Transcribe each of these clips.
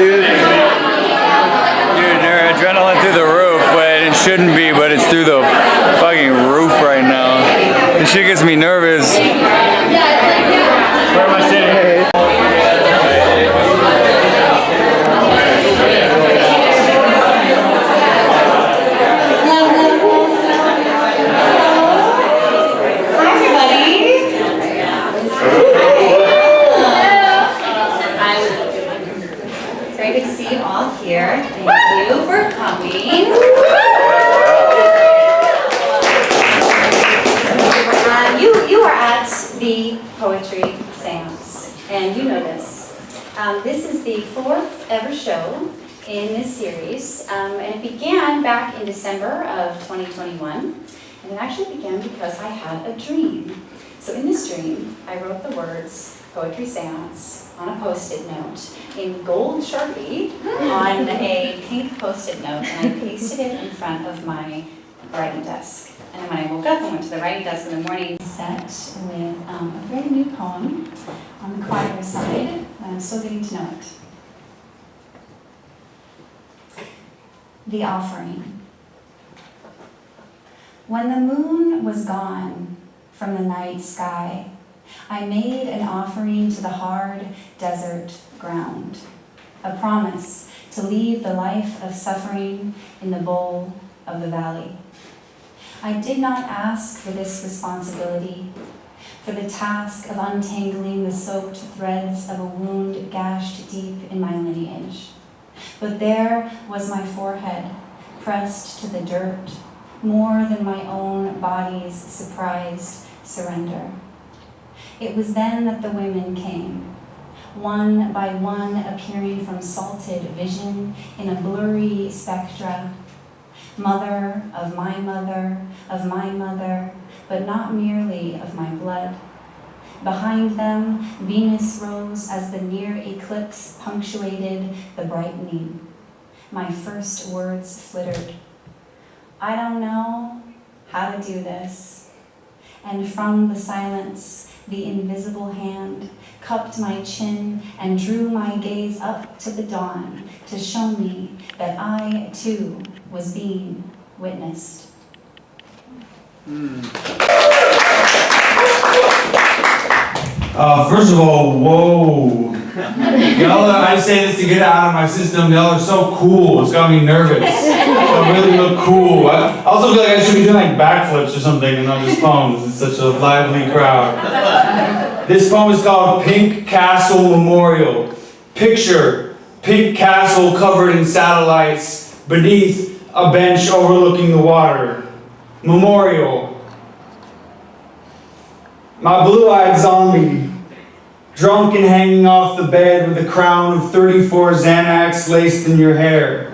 dude. Dude, their adrenaline through the roof, but it shouldn't be, but it's through the fucking roof right now. This shit gets me nervous. Where am I sitting? Here. Thank you for coming. You are at the poetry seance, and you know this. This is the 4th ever show in this series, and it began back in December of 2021, and it actually began because I had a dream. So in this dream, I wrote the words poetry seance on a post-it note in gold Sharpie on a pink post-it note, and I pasted it in front of my writing desk. And then when I woke up and went to the writing desk in the morning, set with a very new poem on the quieter side, and I'm still getting to know it. The Offering. When the moon was gone from the night sky, I made an offering to the hard desert ground, a promise to leave the life of suffering in the bowl of the valley. I did not ask for this responsibility, for the task of untangling the soaked threads of a wound gashed deep in my lineage. But there was my forehead, pressed to the dirt, more than my own body's surprised surrender. It was then that the women came, one by one appearing from salted vision in a blurry spectra. Mother, of my mother, but not merely of my blood. Behind them, Venus rose as the near eclipse punctuated the brightening. My first words flittered. I don't know how to do this. And from the silence, the invisible hand cupped my chin and drew my gaze up to the dawn to show me that I, too, was being witnessed. First of all, whoa. Y'all, I say this to get it out of my system. Y'all are so cool. It's got me nervous. I really look cool. I also feel like I should be doing like backflips or something and on this poem. It's such a lively crowd. This poem is called Pink Castle Memorial. Picture pink castle covered in satellites beneath a bench overlooking the water. Memorial. My blue-eyed zombie, drunk and hanging off the bed with a crown of 34 Xanax laced in your hair.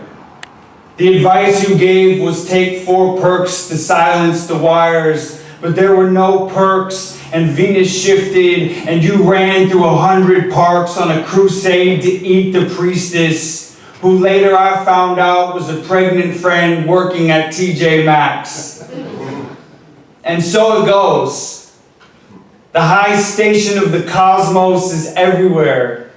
The advice you gave was take 4 perks to silence the wires, but there were no perks, and Venus shifted, and you ran through 100 parks on a crusade to eat the priestess, who later I found out was a pregnant friend working at TJ Maxx. And so it goes. The high station of the cosmos is everywhere.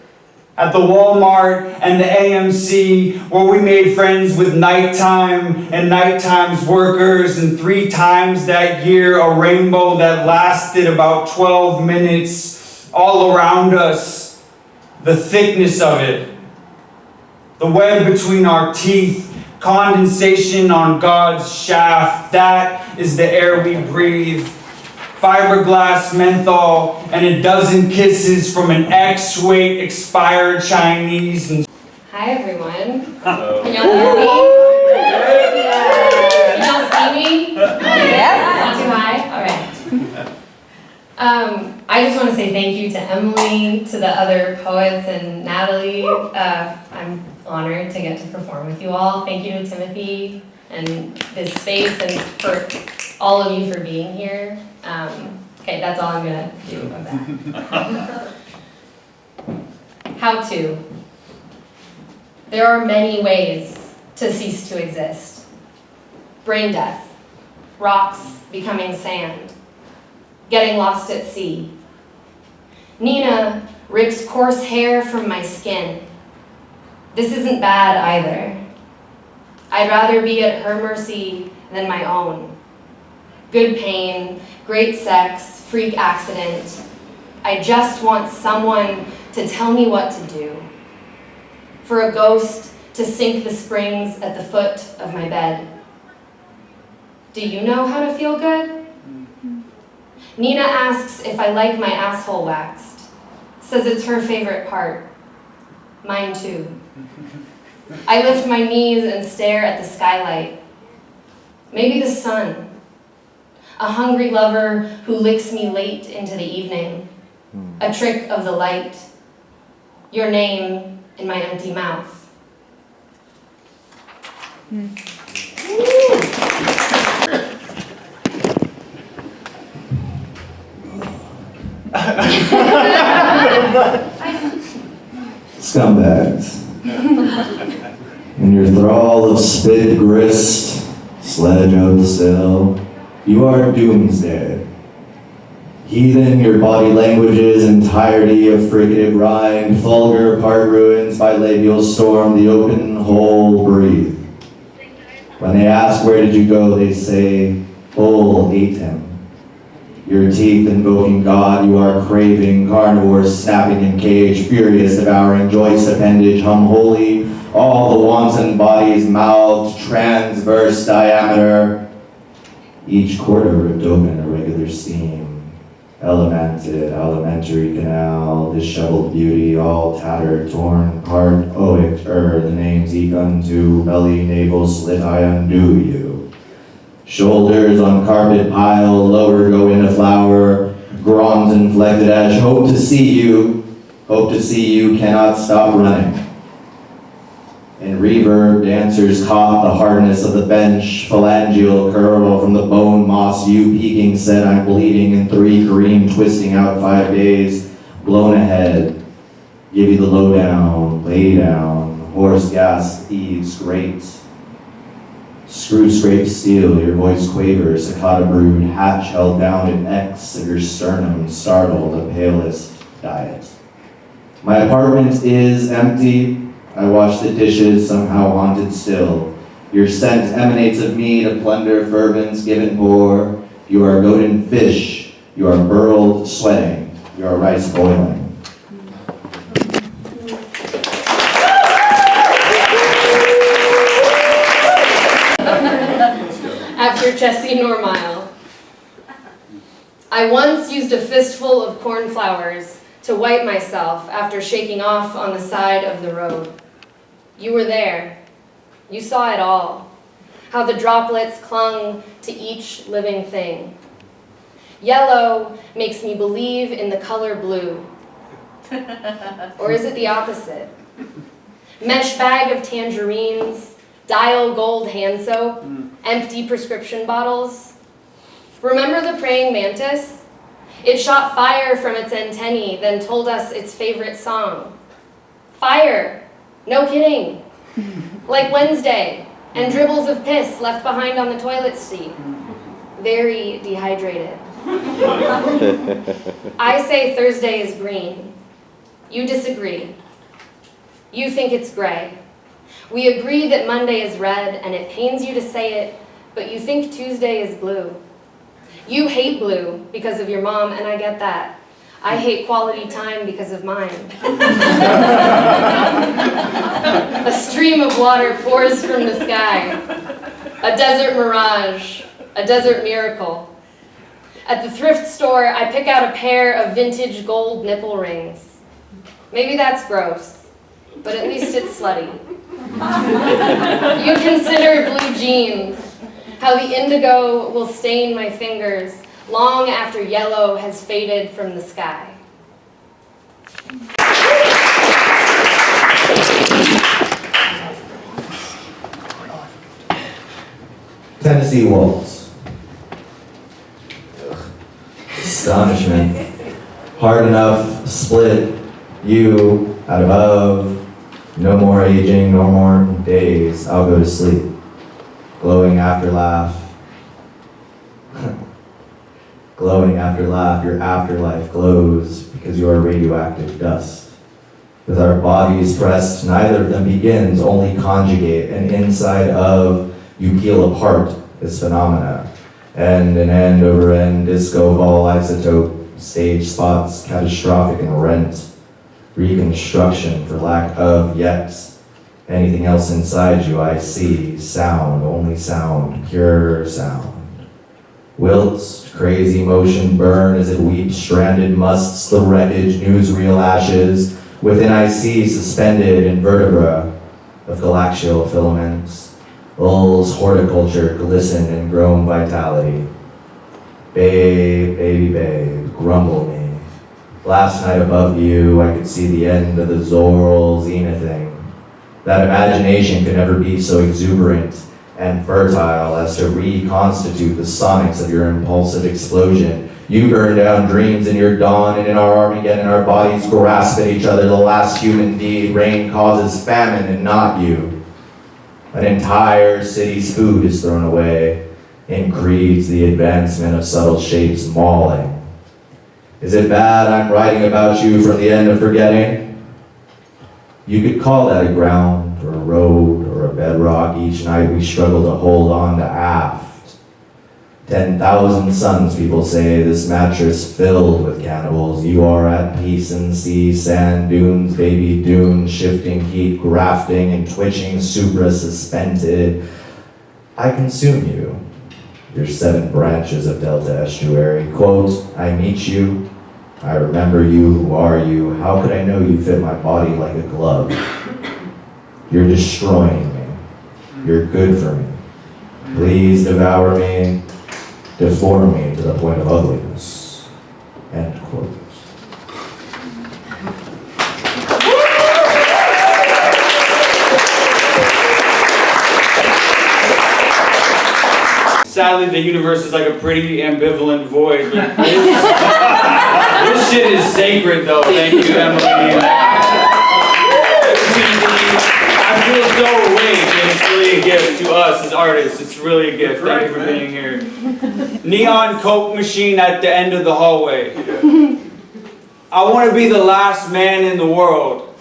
At the Walmart and the AMC, where we made friends with nighttime and nighttime's workers, and 3 times that year a rainbow that lasted about 12 minutes all around us. The thickness of it. The web between our teeth, condensation on God's shaft, that is the air we breathe. Fiberglass menthol, and a dozen kisses from an ex-weight expired Chinese. Hi everyone. Hello. Can y'all hear me? Can y'all see me? Yeah. Not too high? Alright. I just want to say thank you to Emily, to the other poets, and Natalie. I'm honored to get to perform with you all. Thank you to Timothy and this space, and for all of you for being here. Okay, that's all I'm gonna do of that. How to. There are many ways to cease to exist. Brain death, rocks becoming sand, getting lost at sea. Nina rips coarse hair from my skin. This isn't bad either. I'd rather be at her mercy than my own. Good pain, great sex, freak accident. I just want someone to tell me what to do. For a ghost to sink the springs at the foot of my bed. Do you know how to feel good? Nina asks if I like my asshole waxed. Says it's her favorite part. Mine too. I lift my knees and stare at the skylight. Maybe the sun. A hungry lover who licks me late into the evening. A trick of the light. Your name in my empty mouth. Scumbags. In your thrall of spit grist, sledge oath still, you are doomsday. Heathen, your body language's entirety of fricative rind, vulgar part ruins by labial storm, the open hole breathe. When they ask where did you go, they say, hole ate him. Your teeth invoking God, you are craving, carnivores snapping in cage, furious devouring joist appendage, hum holy, all the wanton bodies mouthed transverse diameter, each quarter ripped open a regular seam, elemented, alimentary canal, disheveled beauty, all tattered, torn apart, oic, the names eke unto, belly, navel, slit, I undo you. Shoulders on carpet pile, lower go into flower, groins inflected edge, hope to see you, cannot stop running. In reverb, dancers caught the hardness of the bench, phalangeal curl from the bone moss, you peeking said I'm bleeding in 3 green, twisting out 5 days, blown ahead, give you the lowdown, lay down, horse gas, eaves, great. Screw scrape steel, your voice quavers, cicada brood, hatch held down in X of your sternum, startled, the palest diet. My apartment is empty, I wash the dishes, somehow haunted still. Your scent emanates of me to plunder fervence, give it more. You are golden fish, you are burled sweating, you are rice boiling. After Jesse Normile. I once used a fistful of cornflowers to wipe myself after shaking off on the side of the road. You were there. You saw it all. How the droplets clung to each living thing. Yellow makes me believe in the color blue. Or is it the opposite? Mesh bag of tangerines, dial gold hand soap, empty prescription bottles. Remember the praying mantis? It shot fire from its antennae, then told us its favorite song. Fire! No kidding. Like Wednesday, and dribbles of piss left behind on the toilet seat. Very dehydrated. I say Thursday is green. You disagree. You think it's gray. We agree that Monday is red, and it pains you to say it, but you think Tuesday is blue. You hate blue because of your mom, and I get that. I hate quality time because of mine. A stream of water pours from the sky. A desert mirage, a desert miracle. At the thrift store, I pick out a pair of vintage gold nipple rings. Maybe that's gross, but at least it's slutty. You consider blue jeans, how the indigo will stain my fingers long after yellow has faded from the sky. Tennessee Waltz. Astonishment. Hard enough, split, you, out above, no more aging, no more days, I'll go to sleep. Glowing after laugh. Glowing after laugh, your afterlife glows because you are radioactive dust. With our bodies pressed, neither of them begins, only conjugate, and inside of you peel apart this phenomena. End and end over end, disco ball isotope, stage spots, catastrophic and rent, reconstruction for lack of yet. Anything else inside you I see, sound, only sound, pure sound. Wilts, crazy motion burn as it weeps, stranded musts, the wreckage, newsreel ashes. Within I see suspended invertebra of galaxial filaments. Ulls, horticulture, glisten in grown vitality. Babe, baby babe, grumble me. Last night above you, I could see the end of the Zoral zenithing. That imagination could never be so exuberant and fertile as to reconstitute the sonics of your impulsive explosion. You burn down dreams in your dawn, and in our Armageddon, our bodies grasp at each other, the last human deed. Rain causes famine and not you. An entire city's food is thrown away. In creeds, the advancement of subtle shapes mauling. Is it bad I'm writing about you from the end of forgetting? You could call that a ground, or a road, or a bedrock. Each night we struggle to hold on to aft. 10,000 suns, people say, this mattress filled with cannibals. You are at peace and see sand dunes, baby dunes, shifting heat, grafting and twitching, supra-suspended. I consume you, your 7 branches of Delta Estuary. Quote, I meet you, I remember you, who are you? How could I know you fit my body like a glove? You're destroying me. You're good for me. Please devour me, deform me to the point of ugliness. End quote. Sadly, the universe is like a pretty ambivalent void. But this shit is sacred, though. Thank you, Emily. I feel so awake, and it's really a gift to us as artists. It's really a gift. Thank you for being here. Neon Coke machine at the end of the hallway. I want to be the last man in the world,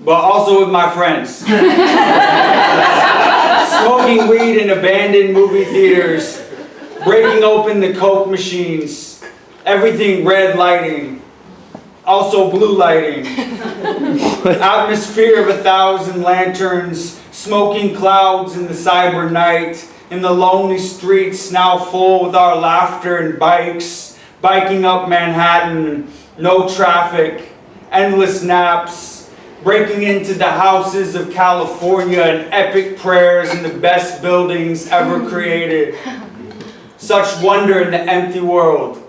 but also with my friends. Smoking weed in abandoned movie theaters, breaking open the Coke machines, everything red lighting, also blue lighting. Atmosphere of 1,000 lanterns, smoking clouds in the cyber night, in the lonely streets now full with our laughter and bikes, biking up Manhattan, no traffic, endless naps, breaking into the houses of California and epic prayers in the best buildings ever created. Such wonder in the empty world.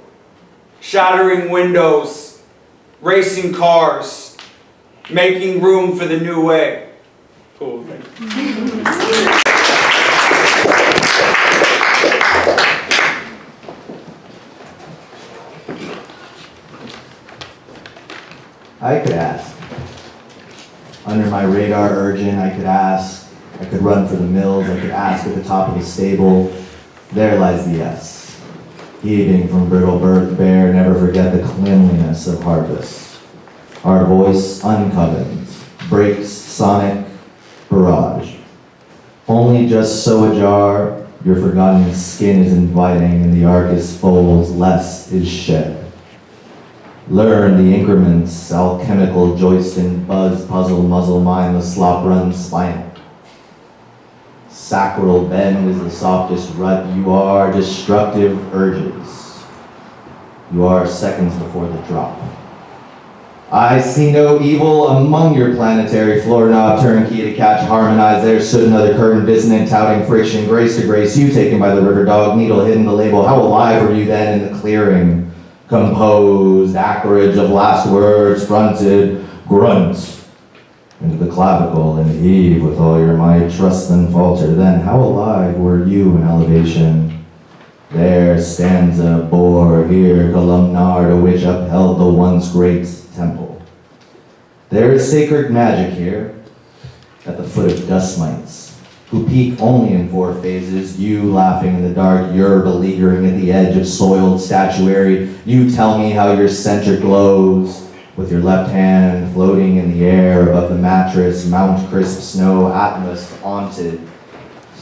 Shattering windows, racing cars, making room for the new way. Cool, thank you. I could ask. Under my radar urgent, I could ask. I could run for the mills, I could ask at the top of the stable. There lies the yes. Heaving from brittle birth bear, never forget the cleanliness of harvest. Our voice uncovened, breaks sonic barrage. Only just so ajar, your forgotten skin is inviting, and the arcus folds, less is shed. Learn the increments, alchemical joist and buzz, puzzle, muzzle, mind, the slop runs spinal. Sacral bend is the softest rut. You are destructive urges. You are seconds before the drop. I see no evil among your planetary floor knob, turnkey to catch, harmonize. There stood another curtain, dissonant, touting friction, grace to grace. You taken by the river dog, needle hidden the label. How alive were you then in the clearing? Composed, acreage of last words, fronted, grunt into the clavicle and heave with all your might, trust then falter. Then how alive were you in elevation? There stanza bore, here columnar to which upheld the once great temple. There is sacred magic here, at the foot of dust mites, who peak only in 4 phases, you laughing in the dark, you're beleaguering at the edge of soiled statuary. You tell me how your center glows, With your left hand floating in the air above the mattress, Mount Crisp Snow Atmos haunted.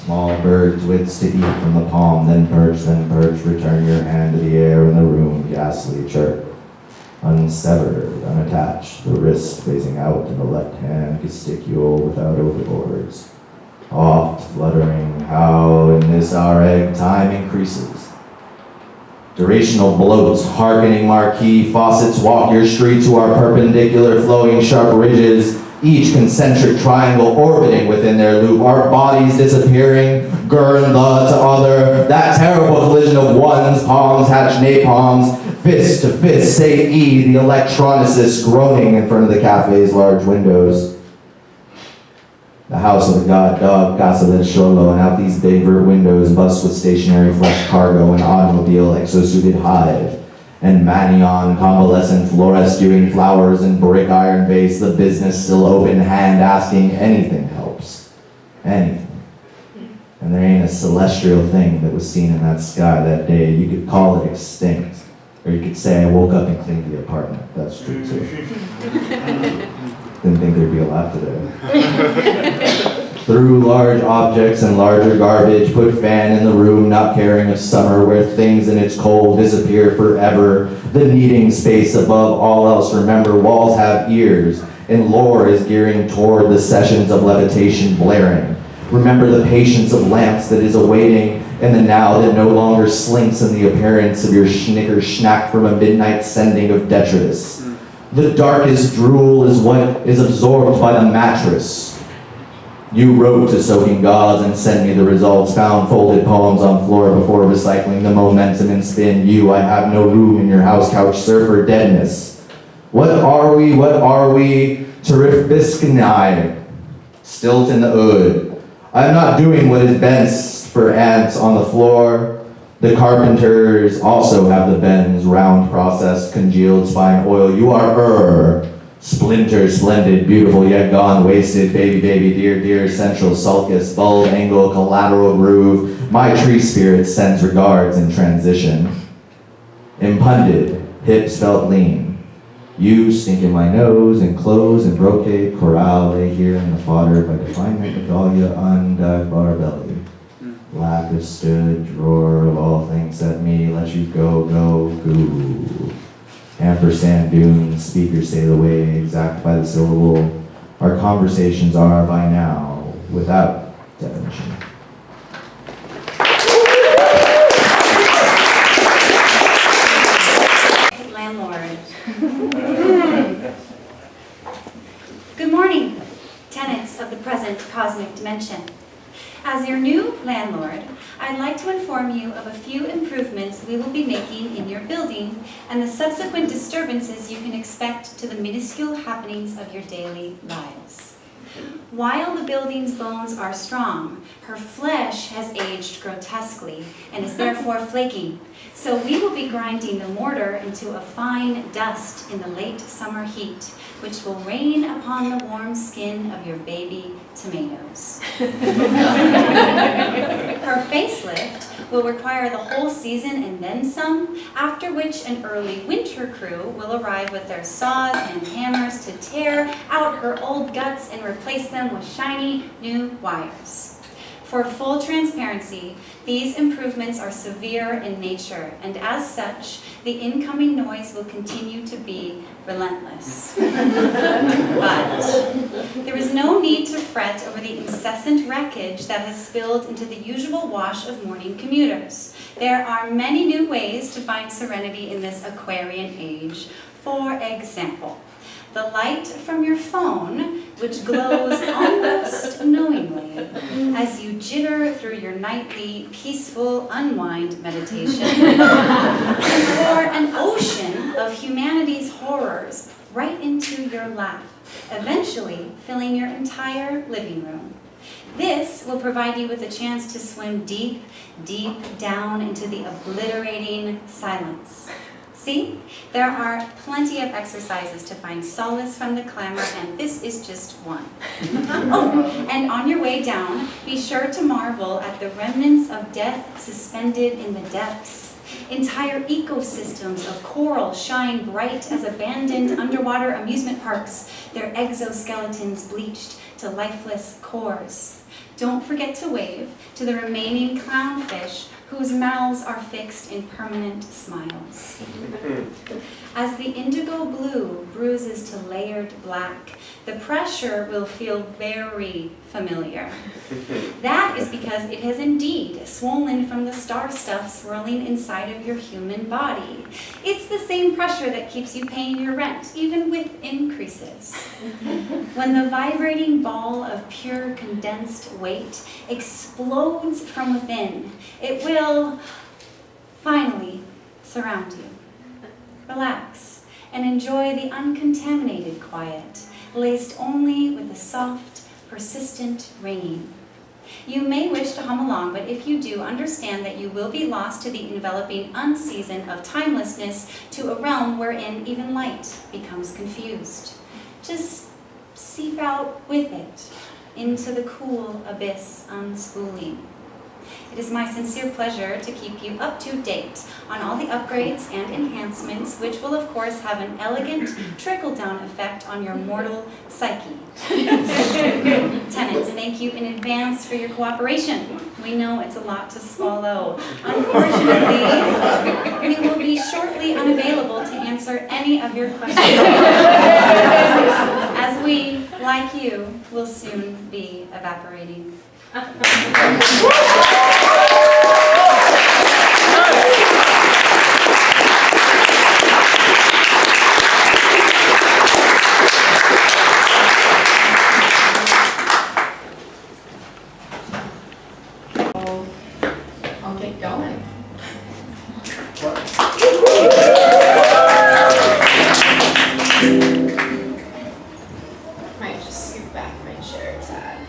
Small birds wits to eat from the palm, then perch, return your hand to the air in the room, ghastly chirp. Unsevered, unattached, the wrist facing out in the left hand, gesticule without overboards. Oft fluttering, how in this our egg time increases. Durational bloats, hearkening marquee, faucets walk your street to our perpendicular flowing sharp ridges, each concentric triangle orbiting within their loop, our bodies disappearing, gurn the to other, that terrible collision of ones, palms hatch napalms, fist to fist, say E, the electronicist groaning in front of the cafe's large windows. The house of the god dog, Casa del Cholo, and out these big vert windows bust with stationary flesh cargo, an automobile exosuited hive, and Manion convalescent florist doing flowers and brick iron base, the business still open hand asking anything helps. Anything. And there ain't a celestial thing that was seen in that sky that day. You could call it extinct. Or you could say I woke up and cleaned the apartment. That's true too. Didn't think there'd be a lot today. Through large objects and larger garbage, put fan in the room, not caring of summer, where things in its cold disappear forever. The kneading space above all else, remember, walls have ears, and lore is gearing toward the sessions of levitation blaring. Remember the patience of lamps that is awaiting, and the now that no longer slinks in the appearance of your schnicker schnack from a midnight sending of detritus. The darkest drool is what is absorbed by the mattress. You wrote to soaking gods and sent me the results, found folded poems on floor before recycling the momentum and spin. I have no room in your house couch surfer deadness. What are we, Terrifiskani, stilt in the ood. I am not doing what is best for ants on the floor. The carpenters also have the bends, round processed, congealed spine oil. You are splinter, splendid, beautiful, yet gone, wasted, baby, dear, central sulcus, bulb, angle, collateral groove. My tree spirit sends regards in transition. Impunded, hips felt lean. You stink in my nose, and clothes and brocade, chorale lay here in the fodder by definement, regalia, undug belly. Lack of stood, drawer of all things set me, let you go, goo. Ampersand dunes, speakers say the way, exact by the syllable. Our conversations are by now without definition. Landlord. Good morning, tenants of the present cosmic dimension. As your new landlord, I'd like to inform you of a few improvements we will be making in your building and the subsequent disturbances you can expect to the minuscule happenings of your daily lives. While the building's bones are strong, her flesh has aged grotesquely and is therefore flaking. So we will be grinding the mortar into a fine dust in the late summer heat, which will rain upon the warm skin of your baby tomatoes. Her facelift will require the whole season and then some, after which an early winter crew will arrive with their saws and hammers to tear out her old guts and replace them with shiny new wires. For full transparency, these improvements are severe in nature, and as such, the incoming noise will continue to be relentless. But there is no need to fret over the incessant wreckage that has spilled into the usual wash of morning commuters. There are many new ways to find serenity in this Aquarian age. For example, the light from your phone, which glows almost knowingly as you jitter through your nightly peaceful unwind meditation, or an ocean of humanity's horrors right into your lap, eventually filling your entire living room. This will provide you with a chance to swim deep, deep down into the obliterating silence. See, there are plenty of exercises to find solace from the clamor, and this is just one. Oh, and on your way down, be sure to marvel at the remnants of death suspended in the depths. Entire ecosystems of coral shine bright as abandoned underwater amusement parks, their exoskeletons bleached to lifeless cores. Don't forget to wave to the remaining clownfish whose mouths are fixed in permanent smiles. As the indigo blue bruises to layered black, the pressure will feel very familiar. That is because it has indeed swollen from the star stuff swirling inside of your human body. It's the same pressure that keeps you paying your rent, even with increases. When the vibrating ball of pure condensed weight explodes from within, it will finally surround you. Relax and enjoy the uncontaminated quiet, laced only with the soft, persistent ringing. You may wish to hum along, but if you do, understand that you will be lost to the enveloping unseason of timelessness, to a realm wherein even light becomes confused. Just seep out with it into the cool abyss unspooling. It is my sincere pleasure to keep you up to date on all the upgrades and enhancements, which will of course have an elegant trickle-down effect on your mortal psyche. Tenants, thank you in advance for your cooperation. We know it's a lot to swallow. Unfortunately, we will be shortly unavailable to answer any of your questions, as we, like you, will soon be evaporating. I'll get going. Might just scoot back my chair a tad.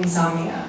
insomnia.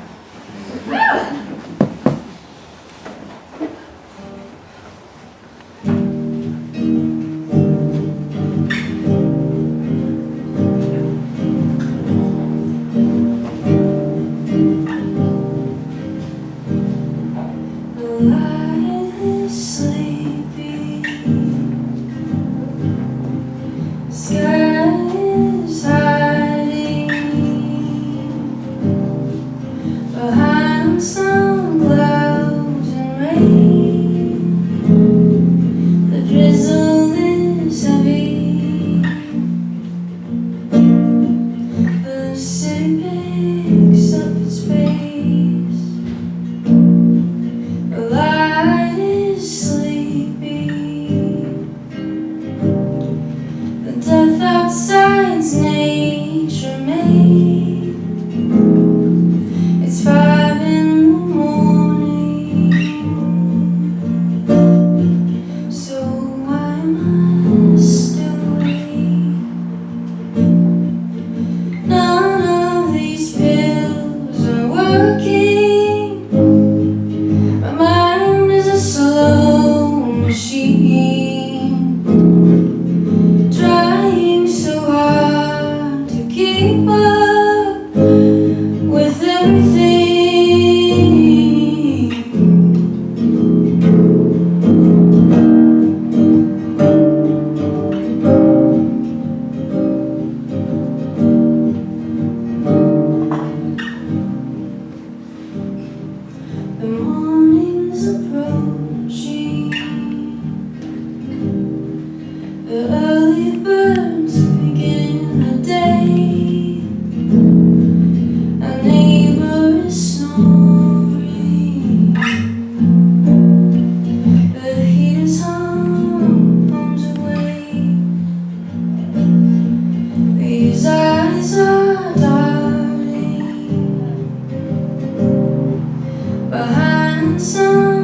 Behind some